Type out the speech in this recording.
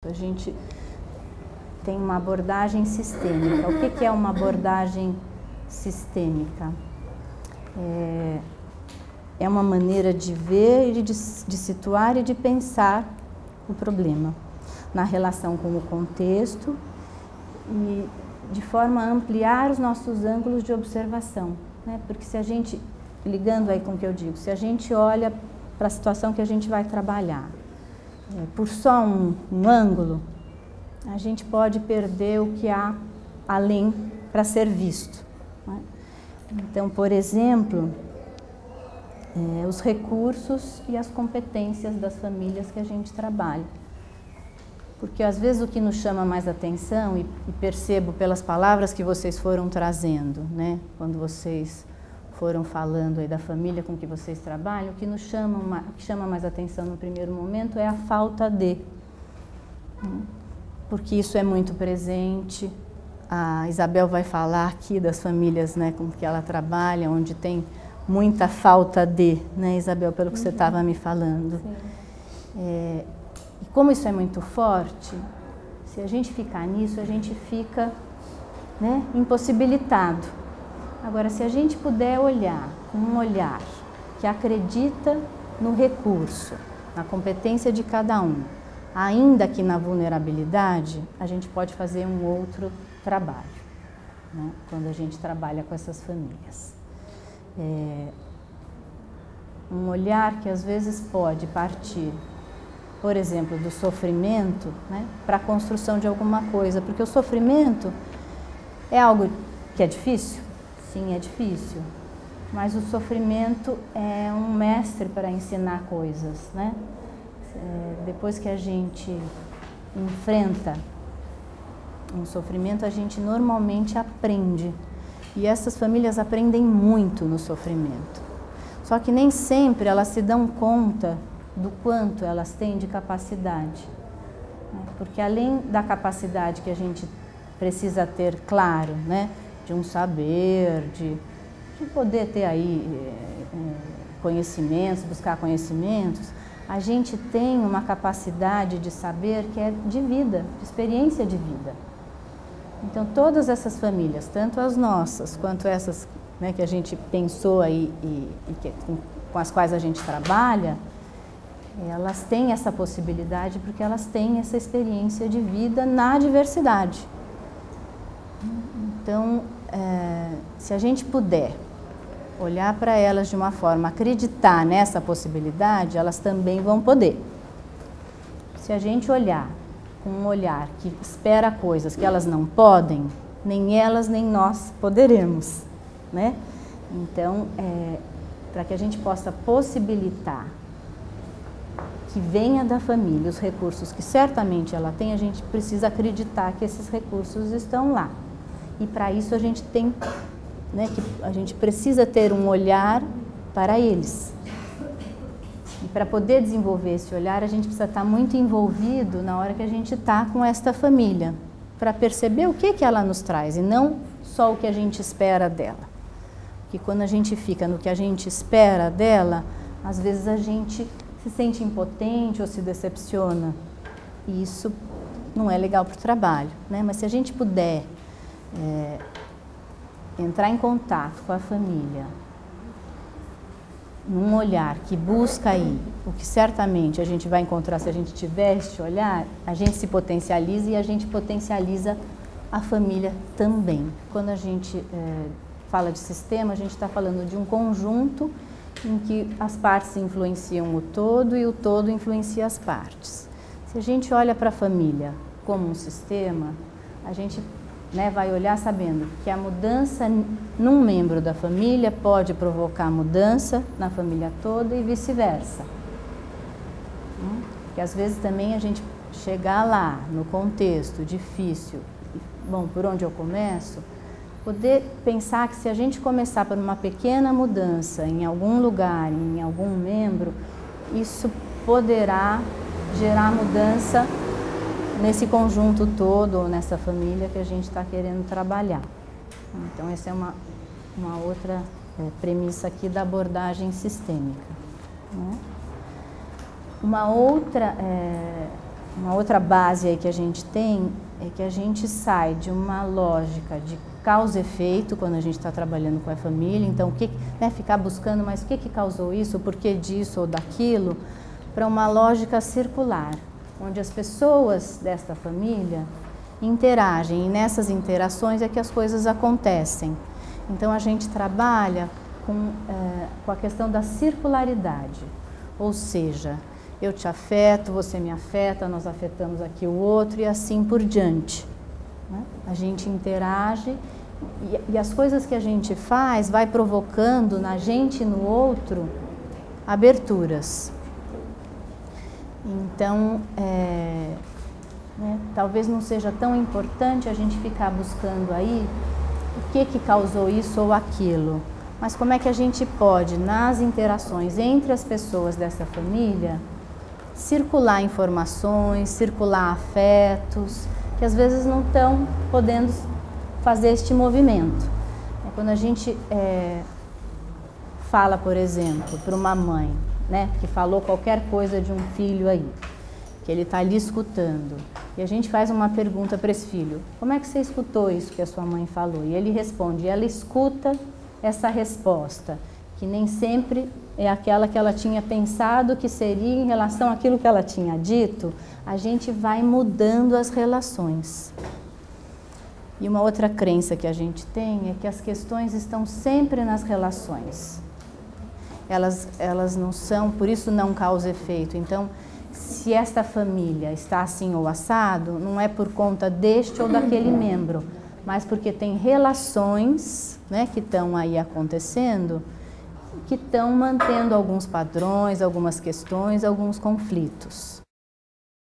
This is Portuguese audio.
A gente tem uma abordagem sistêmica. O que é uma abordagem sistêmica? É uma maneira de ver, de situar e de pensar o problema na relação com o contexto e de forma a ampliar os nossos ângulos de observação, né? Porque se a gente, ligando aí com o que eu digo, se a gente olha para a situação que a gente vai trabalhar por só um ângulo, a gente pode perder o que há além para ser visto, né? Então, por exemplo, os recursos e as competências das famílias que a gente trabalha. Porque às vezes o que nos chama mais atenção, e percebo pelas palavras que vocês foram trazendo, né? Quando vocês foram falando aí da família com que vocês trabalham, o que nos chama mais atenção no primeiro momento é a falta de. Porque isso é muito presente. A Isabel vai falar aqui das famílias, né, com que ela trabalha, onde tem muita falta de, né, Isabel, pelo que você estava me falando. E como isso é muito forte, se a gente ficar nisso, a gente fica, né, impossibilitado. Agora, se a gente puder olhar com um olhar que acredita no recurso, na competência de cada um, ainda que na vulnerabilidade, a gente pode fazer um outro trabalho, né, quando a gente trabalha com essas famílias. Um olhar que às vezes pode partir, por exemplo, do sofrimento, né, para a construção de alguma coisa, porque o sofrimento é algo que é difícil? Sim, é difícil, mas o sofrimento é um mestre para ensinar coisas, né? Depois que a gente enfrenta um sofrimento, a gente normalmente aprende, e essas famílias aprendem muito no sofrimento. Só que nem sempre elas se dão conta do quanto elas têm de capacidade, né? Porque além da capacidade que a gente precisa ter, claro, né, de um saber, de poder ter aí conhecimentos, buscar conhecimentos, a gente tem uma capacidade de saber que é de vida, de experiência de vida. Então, todas essas famílias, tanto as nossas quanto essas, né, que a gente pensou aí com as quais a gente trabalha, elas têm essa possibilidade porque elas têm essa experiência de vida na diversidade. Então, se a gente puder olhar para elas de uma forma, acreditar nessa possibilidade, elas também vão poder. Se a gente olhar com um olhar que espera coisas que elas não podem, nem elas nem nós poderemos, né? Então, para que a gente possa possibilitar que venha da família os recursos que certamente ela tem, a gente precisa acreditar que esses recursos estão lá. E para isso a gente tem, né, que a gente precisa ter um olhar para eles. E para poder desenvolver esse olhar, a gente precisa estar muito envolvido na hora que a gente está com esta família, para perceber o que ela nos traz e não só o que a gente espera dela. Porque quando a gente fica no que a gente espera dela, às vezes a gente se sente impotente ou se decepciona. E isso não é legal para o trabalho, né? Mas se a gente puder entrar em contato com a família, num olhar que busca aí o que certamente a gente vai encontrar se a gente tiver este olhar, a gente se potencializa e a gente potencializa a família também. Quando a gente fala de sistema, a gente está falando de um conjunto em que as partes influenciam o todo e o todo influencia as partes. Se a gente olha para a família como um sistema, a gente, né, vai olhar sabendo que a mudança num membro da família pode provocar mudança na família toda e vice-versa. Porque às vezes também a gente chegar lá no contexto difícil, bom, por onde eu começo, poder pensar que se a gente começar por uma pequena mudança em algum lugar, em algum membro, isso poderá gerar mudança nesse conjunto todo, ou nessa família que a gente está querendo trabalhar. Então, essa é uma outra premissa aqui da abordagem sistêmica, né? Uma outra uma outra base aí que a gente tem é que a gente sai de uma lógica de causa e efeito quando a gente está trabalhando com a família. Então, ficar buscando, mas o que causou isso, o porquê disso ou daquilo, para uma lógica circular, onde as pessoas desta família interagem e nessas interações é que as coisas acontecem. Então, a gente trabalha com a questão da circularidade, ou seja, eu te afeto, você me afeta, nós afetamos aqui o outro e assim por diante, né? A gente interage e as coisas que a gente faz vai provocando na gente e no outro aberturas. Então, talvez não seja tão importante a gente ficar buscando aí o que causou isso ou aquilo, mas como é que a gente pode, nas interações entre as pessoas dessa família, circular informações, circular afetos, que às vezes não estão podendo fazer este movimento. Quando a gente fala, por exemplo, para uma mãe, né, que falou qualquer coisa de um filho aí, que ele está ali escutando, e a gente faz uma pergunta para esse filho: como é que você escutou isso que a sua mãe falou? E ele responde, e ela escuta essa resposta, que nem sempre é aquela que ela tinha pensado que seria em relação àquilo que ela tinha dito. A gente vai mudando as relações. E uma outra crença que a gente tem é que as questões estão sempre nas relações. Elas não são, por isso não causa efeito. Então, se esta família está assim ou assado, não é por conta deste ou daquele membro, mas porque tem relações, né, que estão aí acontecendo, que estão mantendo alguns padrões, algumas questões, alguns conflitos.